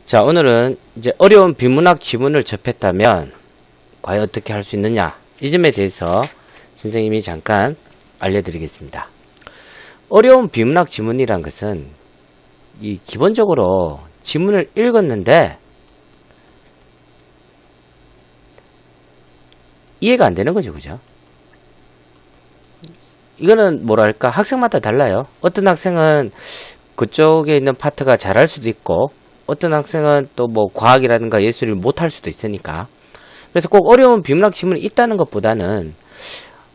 자, 오늘은 이제 어려운 비문학 지문을 접했다면 과연 어떻게 할 수 있느냐, 이 점에 대해서 선생님이 잠깐 알려드리겠습니다. 어려운 비문학 지문이란 것은 이 기본적으로 지문을 읽었는데 이해가 안 되는 거죠, 그죠? 이거는 뭐랄까, 학생마다 달라요. 어떤 학생은 그쪽에 있는 파트가 잘할 수도 있고, 어떤 학생은 또 뭐 과학이라든가 예술을 못할 수도 있으니까. 그래서 꼭 어려운 비문학 지문이 있다는 것보다는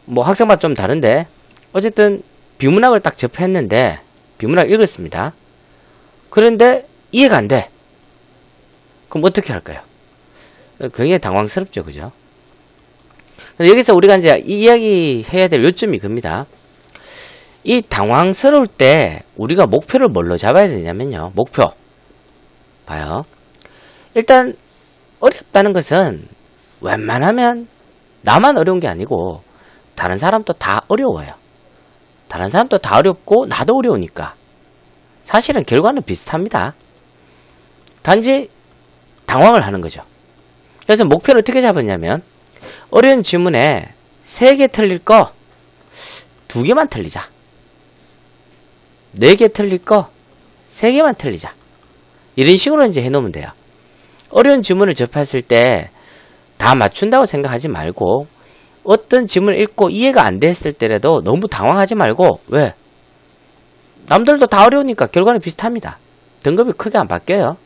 뭐 학생마다 좀 다른데, 어쨌든 비문학을 딱 접했는데 비문학 읽었습니다. 그런데 이해가 안 돼. 그럼 어떻게 할까요? 굉장히 당황스럽죠, 그죠? 여기서 우리가 이제 이야기 해야 될 요점이 그겁니다. 이 당황스러울 때 우리가 목표를 뭘로 잡아야 되냐면요, 목표. 봐요. 일단 어렵다는 것은 웬만하면 나만 어려운 게 아니고 다른 사람도 다 어려워요. 다른 사람도 다 어렵고 나도 어려우니까 사실은 결과는 비슷합니다. 단지 당황을 하는 거죠. 그래서 목표를 어떻게 잡았냐면, 어려운 지문에 3개 틀릴 거 2개만 틀리자, 4개 틀릴 거 3개만 틀리자, 이런 식으로 이제 해놓으면 돼요. 어려운 지문을 접했을 때 다 맞춘다고 생각하지 말고, 어떤 지문을 읽고 이해가 안 됐을 때라도 너무 당황하지 말고, 왜? 남들도 다 어려우니까 결과는 비슷합니다. 등급이 크게 안 바뀌어요.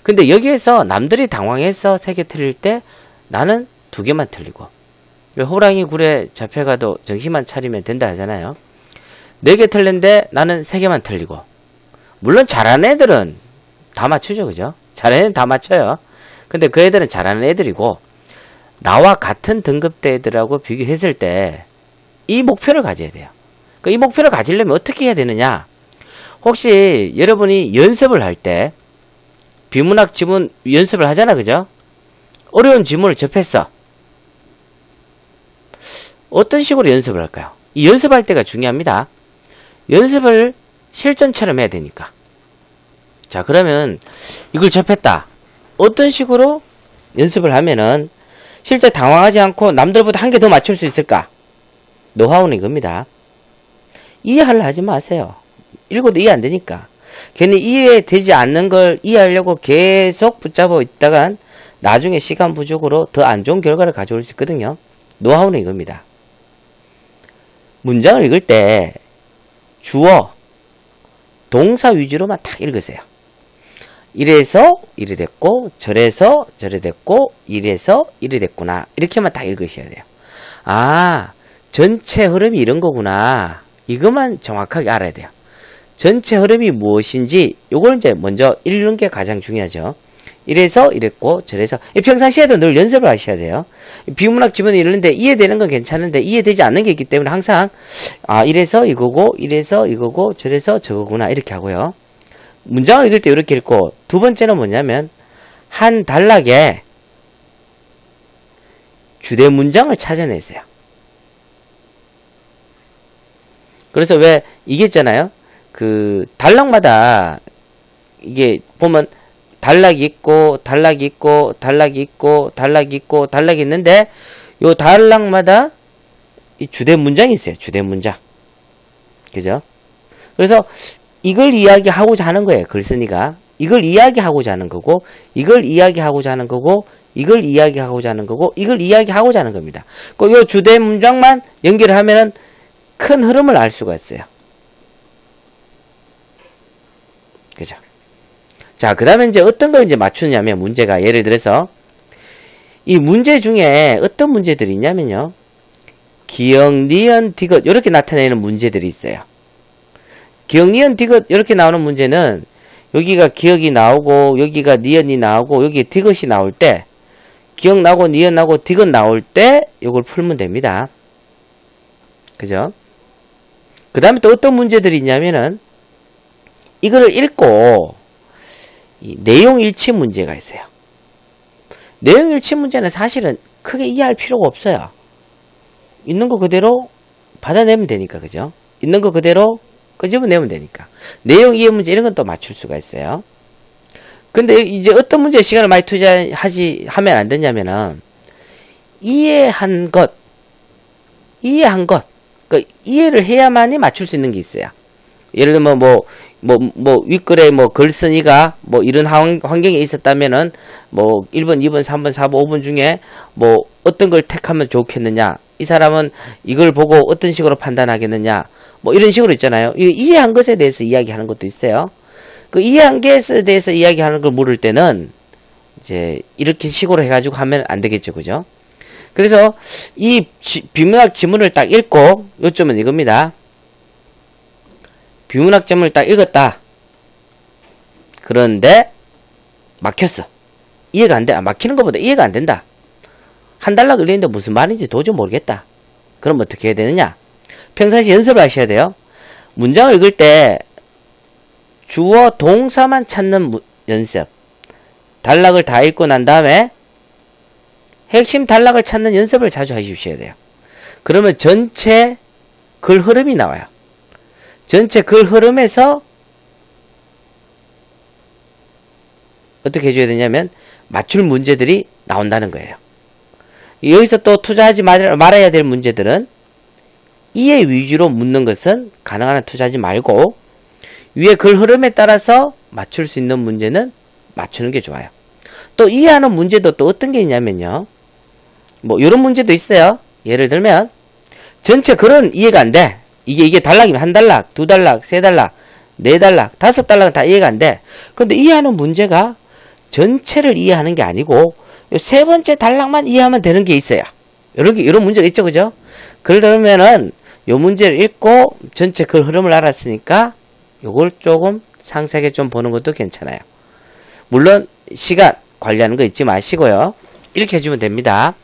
근데 여기에서 남들이 당황해서 3개 틀릴 때 나는 2개만 틀리고, 호랑이 굴에 잡혀가도 정신만 차리면 된다 하잖아요. 4개 틀렸는데 나는 3개만 틀리고, 물론 잘하는 애들은 다 맞추죠, 그죠? 잘하는 애들은 다 맞춰요. 근데 그 애들은 잘하는 애들이고, 나와 같은 등급대 애들하고 비교했을 때 이 목표를 가져야 돼요. 이 목표를 가지려면 어떻게 해야 되느냐? 혹시 여러분이 연습을 할 때 비문학 지문 연습을 하잖아, 그죠? 어려운 지문을 접했어. 어떤 식으로 연습을 할까요? 이 연습할 때가 중요합니다. 연습을 실전처럼 해야 되니까. 자, 그러면 이걸 접했다. 어떤 식으로 연습을 하면은 실제 당황하지 않고 남들보다 한 개 더 맞출 수 있을까? 노하우는 이겁니다. 이해하려 하지 마세요. 읽어도 이해 안 되니까. 괜히 이해되지 않는 걸 이해하려고 계속 붙잡아 있다간 나중에 시간 부족으로 더 안 좋은 결과를 가져올 수 있거든요. 노하우는 이겁니다. 문장을 읽을 때 주어, 동사 위주로만 딱 읽으세요. 이래서 이래 됐고, 저래서 저래 됐고, 이래서 이래 됐구나, 이렇게만 딱 읽으셔야 돼요. 아, 전체 흐름이 이런 거구나, 이것만 정확하게 알아야 돼요. 전체 흐름이 무엇인지 요걸 이제 먼저 읽는 게 가장 중요하죠. 이래서 이랬고 저래서, 평상시에도 늘 연습을 하셔야 돼요. 비문학 지문을 읽는데 이해되는 건 괜찮은데 이해되지 않는 게 있기 때문에 항상 이래서 이거고, 이래서 이거고, 저래서 저거구나, 이렇게 하고요. 문장을 읽을 때 이렇게 읽고, 두 번째는 뭐냐면 한 단락에 주대 문장을 찾아내세요. 그래서 왜 이게 있잖아요, 그 단락마다 이게 보면 단락이 있고 단락이 있고 단락이 있고 단락이 있고 단락이 있는데, 요 단락마다 이 주대 문장이 있어요. 주대 문장. 그죠? 그래서 이걸 이야기하고자 하는 거예요, 글쓴이가. 이걸 이야기하고자 하는 거고, 이걸 이야기하고자 하는 거고, 이걸 이야기하고자 하는 거고, 이걸 이야기하고자 하는 겁니다. 요 주대 문장만 연결을 하면은 큰 흐름을 알 수가 있어요. 그죠? 자, 그 다음에 이제 어떤 걸 이제 맞추냐면, 문제가 예를 들어서 이 문제 중에 어떤 문제들이 있냐면요, 기역, 니은, 디귿 이렇게 나타내는 문제들이 있어요. 기역, 니은, 디귿 이렇게 나오는 문제는 여기가 기역이 나오고 여기가 니은이 나오고 여기 디귿이 나올 때, 기역 나오고 니은 나오고 디귿 나올 때 이걸 풀면 됩니다. 그죠? 그 다음에 또 어떤 문제들이 있냐면은, 이거를 읽고 이 내용 일치 문제가 있어요. 내용 일치 문제는 사실은 크게 이해할 필요가 없어요. 있는 거 그대로 받아내면 되니까, 그죠? 있는 거 그대로 끄집어내면 되니까. 내용 이해 문제 이런 건 또 맞출 수가 있어요. 근데 이제 어떤 문제에 시간을 많이 하면 안 되냐면은, 이해한 것, 그 이해를 해야만이 맞출 수 있는 게 있어요. 예를 들면 윗글에 글쓴이가 이런 환경에 있었다면은 1번, 2번, 3번, 4번, 5번 중에 어떤 걸 택하면 좋겠느냐, 이 사람은 이걸 보고 어떤 식으로 판단하겠느냐, 이런 식으로 있잖아요. 이해한 것에 대해서 이야기하는 것도 있어요. 그 이해한 것에 대해서 이야기하는 걸 물을 때는 이제 이렇게 식으로 해가지고 하면 안 되겠죠, 그죠? 그래서 이 비문학 지문을 딱 읽고 요점은 이겁니다. 비문학 지문을 딱 읽었다. 그런데 막혔어. 이해가 안 돼. 막히는 것보다 이해가 안 된다. 한 달락 걸리는데 무슨 말인지 도저히 모르겠다. 그럼 어떻게 해야 되느냐? 평상시 연습을 하셔야 돼요. 문장을 읽을 때 주어 동사만 찾는 연습. 단락을 다 읽고 난 다음에 핵심 단락을 찾는 연습을 자주 해주셔야 돼요. 그러면 전체 글 흐름이 나와요. 전체 글 흐름에서 어떻게 해줘야 되냐면 맞출 문제들이 나온다는 거예요. 여기서 또 투자하지 말아야 될 문제들은 이해 위주로 묻는 것은 가능한 한 투자하지 말고, 위에 글 흐름에 따라서 맞출 수 있는 문제는 맞추는 게 좋아요. 또 이해하는 문제도 또 어떤 게 있냐면요, 이런 문제도 있어요. 예를 들면 전체 글은 이해가 안 돼. 이게 단락이면 한 단락, 두 단락, 세 단락, 네 단락, 다섯 단락은 다 이해가 안 돼. 근데 이해하는 문제가 전체를 이해하는 게 아니고 세 번째 단락만 이해하면 되는 게 있어요. 이런 문제가 있죠, 그죠? 그러면은 요 문제를 읽고 전체 글 흐름을 알았으니까 요걸 조금 상세하게 좀 보는 것도 괜찮아요. 물론 시간 관리하는 거 잊지 마시고요. 이렇게 해주면 됩니다.